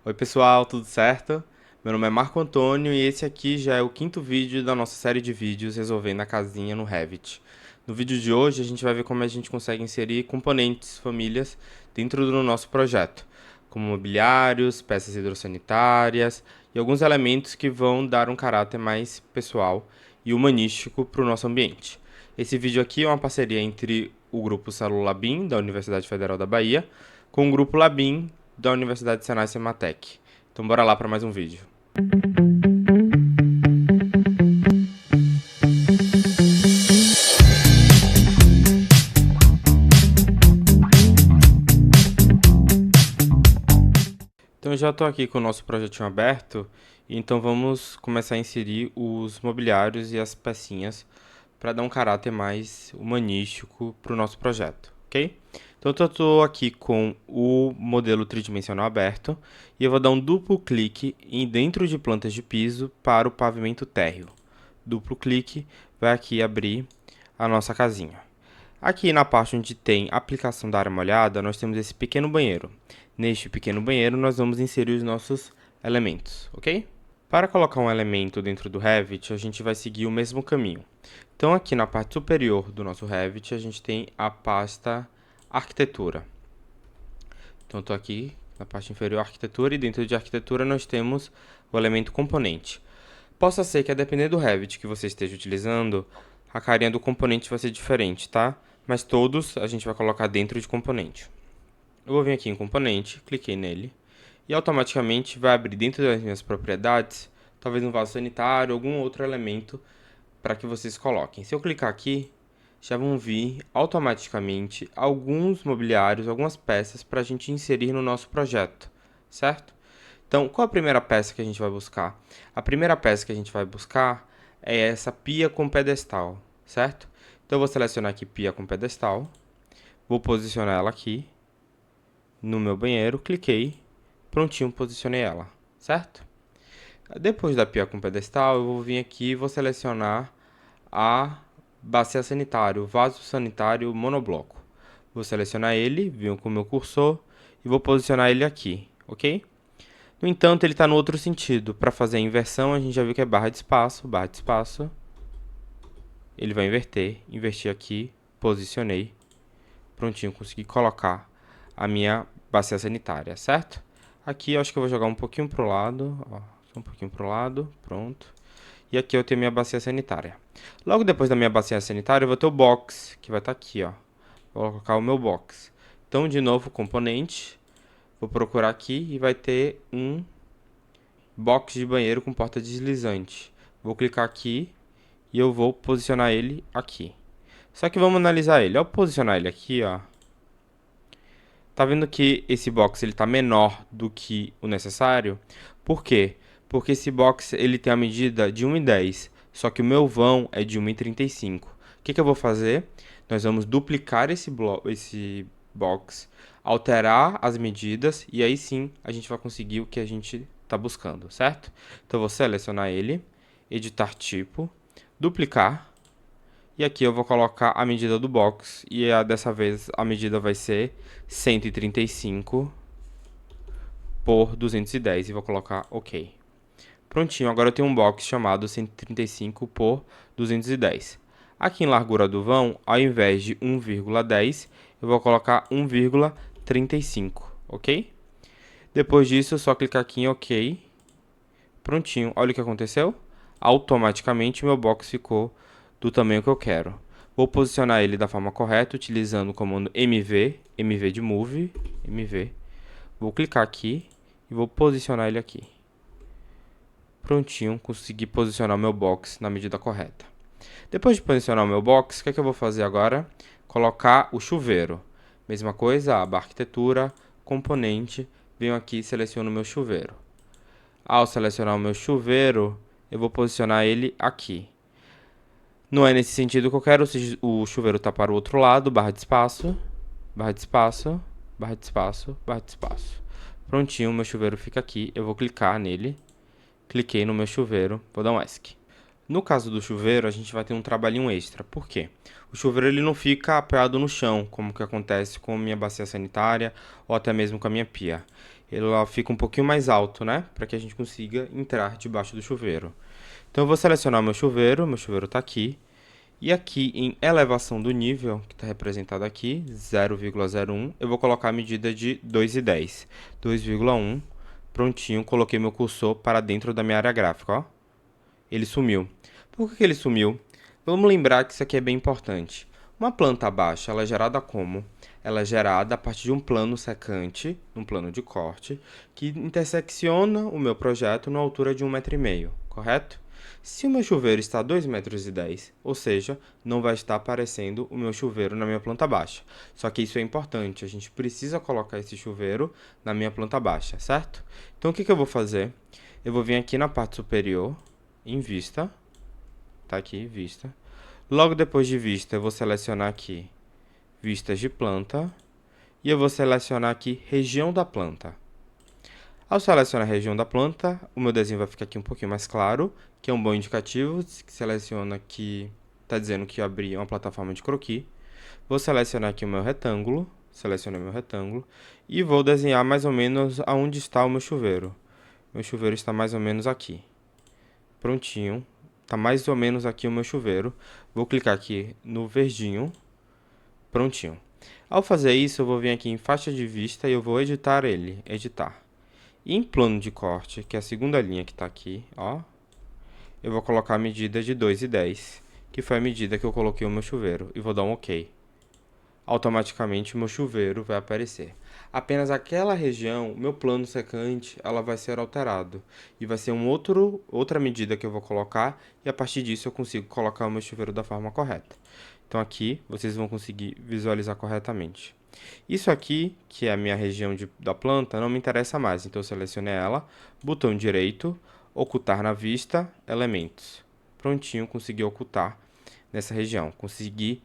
Oi pessoal, tudo certo? Meu nome é Marco Antônio e esse aqui já é o quinto vídeo da nossa série de vídeos resolvendo a casinha no Revit. No vídeo de hoje a gente vai ver como a gente consegue inserir componentes, famílias, dentro do nosso projeto, como mobiliários, peças hidrossanitárias e alguns elementos que vão dar um caráter mais pessoal e humanístico para o nosso ambiente. Esse vídeo aqui é uma parceria entre o grupo Célula BIM, da Universidade Federal da Bahia, com o grupo Labim, da Universidade Senai Sematec. Então bora lá para mais um vídeo. Então eu já estou aqui com o nosso projetinho aberto, então vamos começar a inserir os mobiliários e as pecinhas para dar um caráter mais humanístico para o nosso projeto, ok? Então eu estou aqui com o modelo tridimensional aberto e eu vou dar um duplo clique dentro de plantas de piso para o pavimento térreo. Duplo clique vai aqui abrir a nossa casinha. Aqui na parte onde tem aplicação da área molhada, nós temos esse pequeno banheiro. Neste pequeno banheiro, nós vamos inserir os nossos elementos, ok? Para colocar um elemento dentro do Revit, a gente vai seguir o mesmo caminho. Então, aqui na parte superior do nosso Revit, a gente tem a pasta Arquitetura. Então, estou aqui na parte inferior Arquitetura e dentro de Arquitetura nós temos o elemento Componente. Possa ser que, a depender do Revit que você esteja utilizando, a carinha do componente vai ser diferente, tá? Mas todos a gente vai colocar dentro de componente. Eu vou vir aqui em componente, cliquei nele, e automaticamente vai abrir dentro das minhas propriedades, talvez um vaso sanitário, algum outro elemento para que vocês coloquem. Se eu clicar aqui, já vão vir automaticamente alguns mobiliários, algumas peças para a gente inserir no nosso projeto, certo? Então, qual a primeira peça que a gente vai buscar? A primeira peça que a gente vai buscar é essa pia com pedestal, certo? Então, eu vou selecionar aqui pia com pedestal, vou posicionar ela aqui no meu banheiro, cliquei, prontinho, posicionei ela, certo? Depois da pia com pedestal, eu vou vir aqui e vou selecionar a bacia sanitária, o vaso sanitário monobloco. Vou selecionar ele, venho com o meu cursor e vou posicionar ele aqui, ok? No entanto, ele está no outro sentido. Para fazer a inversão, a gente já viu que é barra de espaço, ele vai inverter, inverti aqui, posicionei, prontinho, consegui colocar a minha bacia sanitária, certo? Aqui eu acho que eu vou jogar um pouquinho pro lado, ó, um pouquinho pro lado, pronto. E aqui eu tenho minha bacia sanitária. Logo depois da minha bacia sanitária, eu vou ter o box, que vai estar aqui, ó. Vou colocar o meu box. Então, de novo, componente, vou procurar aqui e vai ter um box de banheiro com porta deslizante. Vou clicar aqui e eu vou posicionar ele aqui. Só que vamos analisar ele. Ao posicionar ele aqui, ó, tá vendo que esse box ele tá menor do que o necessário? Por quê? Porque esse box ele tem a medida de 1,10, só que o meu vão é de 1,35. O que eu vou fazer? Nós vamos duplicar esse box, alterar as medidas e aí sim a gente vai conseguir o que a gente está buscando, certo? Então eu vou selecionar ele, editar tipo, duplicar. E aqui eu vou colocar a medida do box e dessa vez a medida vai ser 135 por 210 e vou colocar OK. Prontinho, agora eu tenho um box chamado 135 por 210. Aqui em largura do vão, ao invés de 1,10, eu vou colocar 1,35, ok? Depois disso, é só clicar aqui em OK. Prontinho, olha o que aconteceu. Automaticamente meu box ficou do tamanho que eu quero. Vou posicionar ele da forma correta, utilizando o comando MV de Move, MV. Vou clicar aqui e vou posicionar ele aqui. Prontinho, consegui posicionar o meu box na medida correta. Depois de posicionar o meu box, o que eu vou fazer agora? Colocar o chuveiro. Mesma coisa, aba arquitetura, componente, venho aqui e seleciono o meu chuveiro. Ao selecionar o meu chuveiro, eu vou posicionar ele aqui. Não é nesse sentido que eu quero, o chuveiro está para o outro lado, barra de espaço, barra de espaço, barra de espaço, barra de espaço. Prontinho, o meu chuveiro fica aqui, eu vou clicar nele, cliquei no meu chuveiro, vou dar um ESC. No caso do chuveiro, a gente vai ter um trabalhinho extra. Por quê? O chuveiro ele não fica apoiado no chão, como que acontece com a minha bacia sanitária ou até mesmo com a minha pia. ela fica um pouquinho mais alto, né? Para que a gente consiga entrar debaixo do chuveiro. Então eu vou selecionar meu chuveiro está aqui. E aqui em elevação do nível, que está representado aqui, 0,01, eu vou colocar a medida de 2,10. 2,1, prontinho, coloquei meu cursor para dentro da minha área gráfica, ó. Ele sumiu. Por que ele sumiu? Vamos lembrar que isso aqui é bem importante. Uma planta baixa, ela é gerada como? Ela é gerada a partir de um plano secante, um plano de corte, que intersecciona o meu projeto na altura de 1,5 m, correto? Se o meu chuveiro está a 2,10 m, ou seja, não vai estar aparecendo o meu chuveiro na minha planta baixa. Só que isso é importante, a gente precisa colocar esse chuveiro na minha planta baixa, certo? Então o que eu vou fazer? Eu vou vir aqui na parte superior, em vista, tá aqui, vista. Logo depois de vista, eu vou selecionar aqui vistas de planta e eu vou selecionar aqui região da planta. Ao selecionar a região da planta, o meu desenho vai ficar aqui um pouquinho mais claro, que é um bom indicativo, que seleciona que está dizendo que eu abri uma plataforma de croquis. Vou selecionar aqui o meu retângulo, selecionei meu retângulo, e vou desenhar mais ou menos aonde está o meu chuveiro. Meu chuveiro está mais ou menos aqui. Prontinho, está mais ou menos aqui o meu chuveiro. Vou clicar aqui no verdinho, prontinho. Ao fazer isso, eu vou vir aqui em faixa de vista e eu vou editar ele, editar. E em plano de corte, que é a segunda linha que está aqui, ó, eu vou colocar a medida de 2,10, que foi a medida que eu coloquei o meu chuveiro, e vou dar um OK. Automaticamente o meu chuveiro vai aparecer. Apenas aquela região, meu plano secante, ela vai ser alterado. E vai ser outra medida que eu vou colocar, e a partir disso eu consigo colocar o meu chuveiro da forma correta. Então aqui vocês vão conseguir visualizar corretamente. Isso aqui, que é a minha região da planta, não me interessa mais, então eu selecionei ela, botão direito, ocultar na vista, elementos. Prontinho, consegui ocultar nessa região. Consegui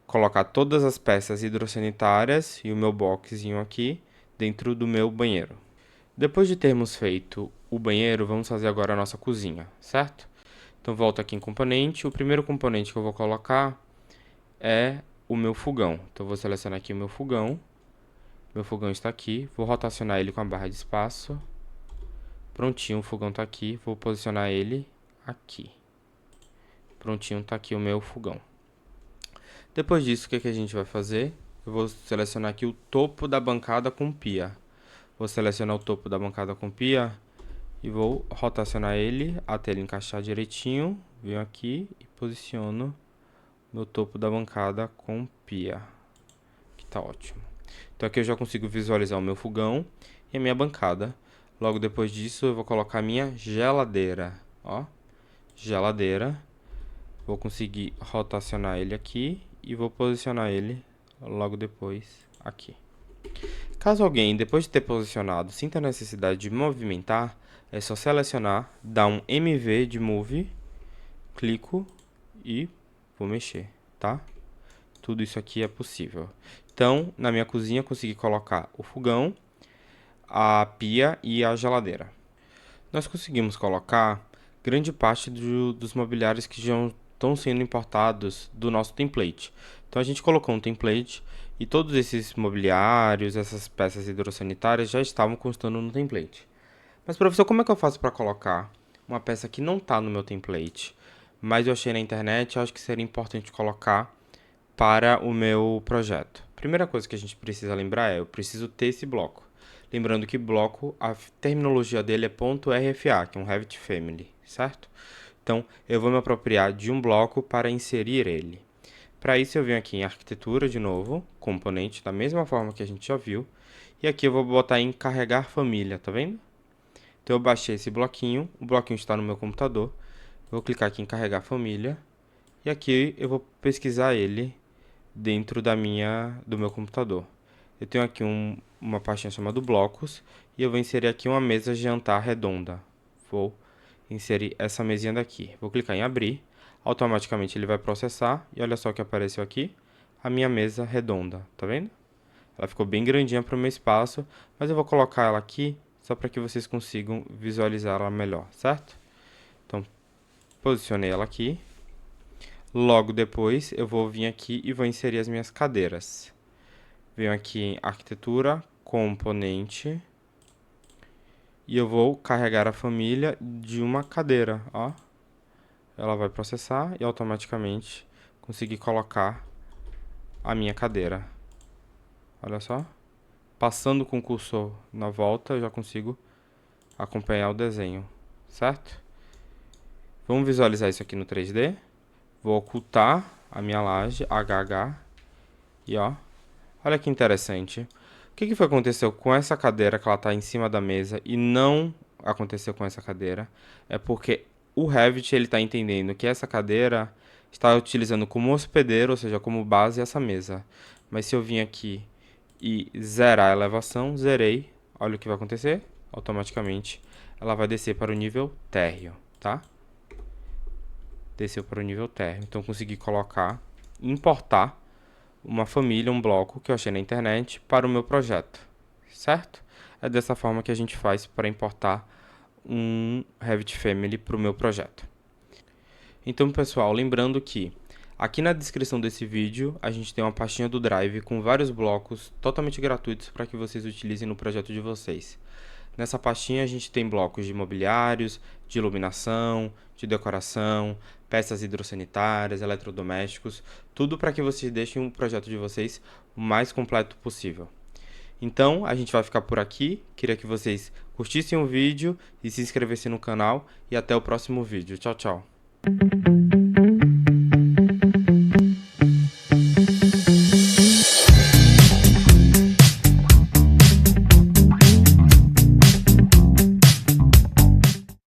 colocar todas as peças hidrossanitárias e o meu boxzinho aqui dentro do meu banheiro. Depois de termos feito o banheiro, vamos fazer agora a nossa cozinha, certo? Então volto aqui em componente, o primeiro componente que eu vou colocar é o meu fogão. Então vou selecionar aqui o meu fogão está aqui, vou rotacionar ele com a barra de espaço. Prontinho, o fogão está aqui, vou posicionar ele aqui. Prontinho, está aqui o meu fogão. Depois disso, o que a gente vai fazer? Eu vou selecionar aqui o topo da bancada com pia. Vou selecionar o topo da bancada com pia e vou rotacionar ele até ele encaixar direitinho. Venho aqui e posiciono meu topo da bancada com pia, que tá ótimo. Então aqui eu já consigo visualizar o meu fogão e a minha bancada. Logo depois disso eu vou colocar a minha geladeira, ó, geladeira. Vou conseguir rotacionar ele aqui e vou posicionar ele logo depois aqui. Caso alguém, depois de ter posicionado, sinta a necessidade de movimentar, é só selecionar, dar um MV de Move, clico e vou mexer, tá? Tudo isso aqui é possível. Então, na minha cozinha, consegui colocar o fogão, a pia e a geladeira. Nós conseguimos colocar grande parte dos mobiliários que já estão sendo importados do nosso template. Então a gente colocou um template e todos esses mobiliários, essas peças hidrossanitárias já estavam constando no template. Mas professor, como é que eu faço para colocar uma peça que não está no meu template, mas eu achei na internet e acho que seria importante colocar para o meu projeto? Primeira coisa que a gente precisa lembrar é, eu preciso ter esse bloco. Lembrando que bloco, a terminologia dele é .rfa, que é um Revit Family, certo? Então, eu vou me apropriar de um bloco para inserir ele. Para isso, eu venho aqui em arquitetura de novo, componente, da mesma forma que a gente já viu. E aqui eu vou botar em carregar família, tá vendo? Então, eu baixei esse bloquinho, o bloquinho está no meu computador. Vou clicar aqui em carregar família. E aqui eu vou pesquisar ele dentro do meu computador. Eu tenho aqui uma pastinha chamada blocos e eu vou inserir aqui uma mesa de jantar redonda. Vou inserir essa mesinha daqui. Vou clicar em abrir, automaticamente ele vai processar e olha só o que apareceu aqui, a minha mesa redonda, tá vendo? Ela ficou bem grandinha para o meu espaço, mas eu vou colocar ela aqui só para que vocês consigam visualizar ela melhor, certo? Então, posicionei ela aqui. Logo depois eu vou vir aqui e vou inserir as minhas cadeiras. Venho aqui em arquitetura, componente, e eu vou carregar a família de uma cadeira, ó. Ela vai processar e automaticamente conseguir colocar a minha cadeira. Olha só. Passando com o cursor na volta, eu já consigo acompanhar o desenho, certo? Vamos visualizar isso aqui no 3D. Vou ocultar a minha laje, HH, e ó, olha que interessante. O que foi que aconteceu com essa cadeira que ela está em cima da mesa e não aconteceu com essa cadeira? É porque o Revit ele está entendendo que essa cadeira está utilizando como hospedeiro, ou seja, como base essa mesa. Mas se eu vim aqui e zerar a elevação, zerei, olha o que vai acontecer. Automaticamente ela vai descer para o nível térreo, tá? Desceu para o nível térreo. Então consegui colocar, importar uma família, um bloco que eu achei na internet para o meu projeto, certo? É dessa forma que a gente faz para importar um Revit Family para o meu projeto. Então, pessoal, lembrando que aqui na descrição desse vídeo a gente tem uma pastinha do Drive com vários blocos totalmente gratuitos para que vocês utilizem no projeto de vocês. Nessa pastinha a gente tem blocos de mobiliários, de iluminação, de decoração, peças hidrossanitárias, eletrodomésticos, tudo para que vocês deixem o projeto de vocês o mais completo possível. Então, a gente vai ficar por aqui. Queria que vocês curtissem o vídeo e se inscrevessem no canal. E até o próximo vídeo. Tchau, tchau.